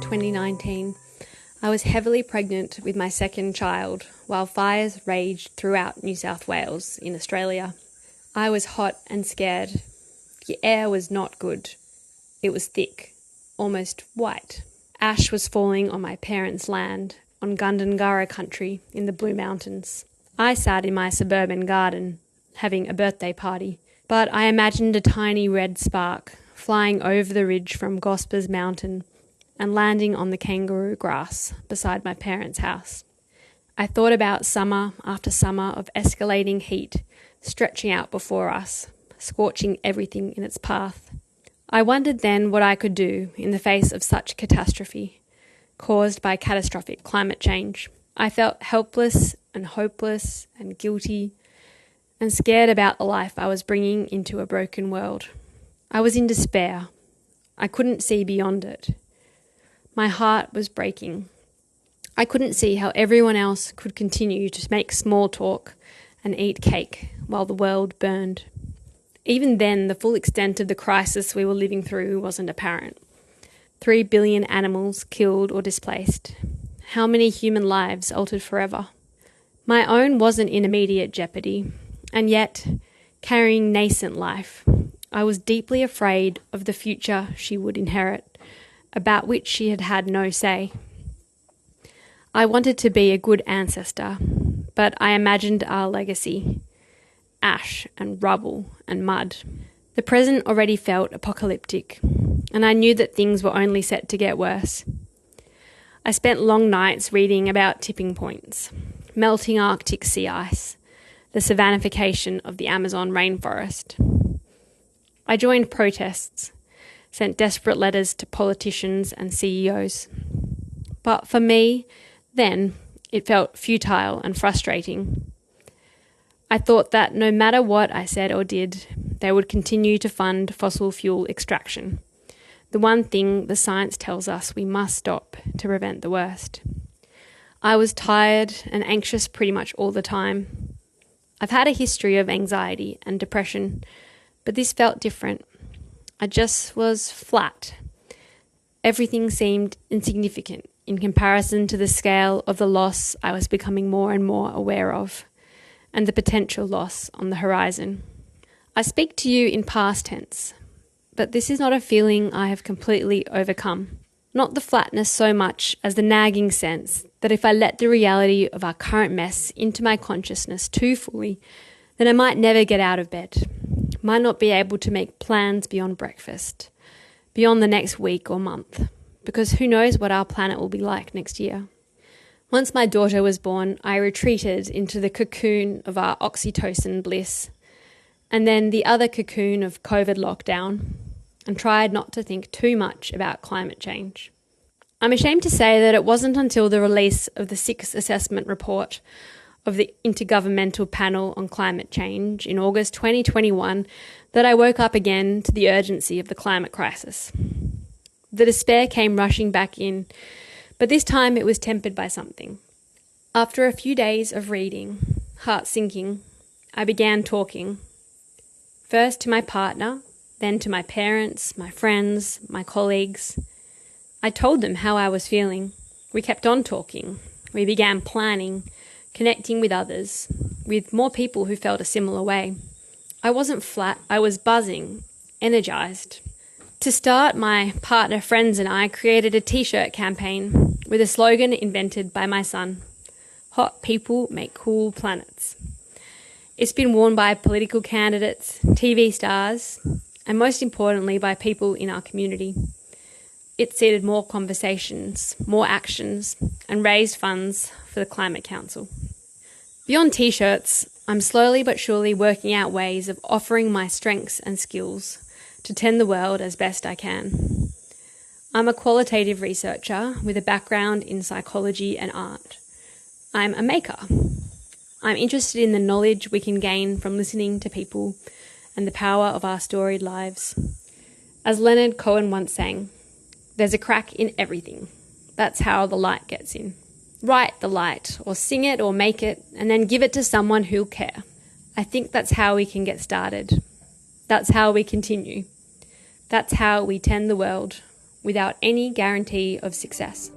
2019, I was heavily pregnant with my second child while fires raged throughout New South Wales in Australia. I was hot and scared. The air was not good. It was thick, almost white. Ash was falling on my parents' land, on Gundungurra country in the Blue Mountains. I sat in my suburban garden, having a birthday party, but I imagined a tiny red spark flying over the ridge from Gospers Mountain and landing on the kangaroo grass beside my parents' house. I thought about summer after summer of escalating heat stretching out before us, scorching everything in its path. I wondered then what I could do in the face of such catastrophe caused by catastrophic climate change. I felt helpless and hopeless and guilty and scared about the life I was bringing into a broken world. I was in despair. I couldn't see beyond it. My heart was breaking. I couldn't see how everyone else could continue to make small talk and eat cake while the world burned. Even then, the full extent of the crisis we were living through wasn't apparent. 3 billion animals killed or displaced. How many human lives altered forever? My own wasn't in immediate jeopardy, and yet, carrying nascent life, I was deeply afraid of the future she would inherit, about which she had had no say. I wanted to be a good ancestor, but I imagined our legacy: ash and rubble and mud. The present already felt apocalyptic, and I knew that things were only set to get worse. I spent long nights reading about tipping points, melting Arctic sea ice, the savannification of the Amazon rainforest. I joined protests, sent desperate letters to politicians and CEOs. But for me, then, it felt futile and frustrating. I thought that no matter what I said or did, they would continue to fund fossil fuel extraction, the one thing the science tells us we must stop to prevent the worst. I was tired and anxious pretty much all the time. I've had a history of anxiety and depression, but this felt different. I just was flat. Everything seemed insignificant in comparison to the scale of the loss I was becoming more and more aware of, and the potential loss on the horizon. I speak to you in past tense, but this is not a feeling I have completely overcome. Not the flatness so much as the nagging sense that if I let the reality of our current mess into my consciousness too fully, then I might never get out of bed, might not be able to make plans beyond breakfast, beyond the next week or month, because who knows what our planet will be like next year. Once my daughter was born, I retreated into the cocoon of our oxytocin bliss, and then the other cocoon of COVID lockdown, and tried not to think too much about climate change. I'm ashamed to say that it wasn't until the release of the sixth assessment report of the Intergovernmental Panel on Climate Change in August 2021 that I woke up again to the urgency of the climate crisis. The despair came rushing back in, but this time it was tempered by something. After a few days of reading, heart sinking, I began talking. First to my partner, then to my parents, my friends, my colleagues. I told them how I was feeling. We kept on talking. We began planning, connecting with others, with more people who felt a similar way. I wasn't flat, I was buzzing, energized. To start, my partner, friends and I created a t-shirt campaign with a slogan invented by my son: "Hot people make cool planets." It's been worn by political candidates, TV stars, and most importantly by people in our community. It seeded more conversations, more actions, and raised funds for the Climate Council. Beyond t-shirts, I'm slowly but surely working out ways of offering my strengths and skills to tend the world as best I can. I'm a qualitative researcher with a background in psychology and art. I'm a maker. I'm interested in the knowledge we can gain from listening to people and the power of our storied lives. As Leonard Cohen once sang, "There's a crack in everything. That's how the light gets in." Write the light, or sing it, or make it, and then give it to someone who'll care. I think that's how we can get started. That's how we continue. That's how we tend the world without any guarantee of success.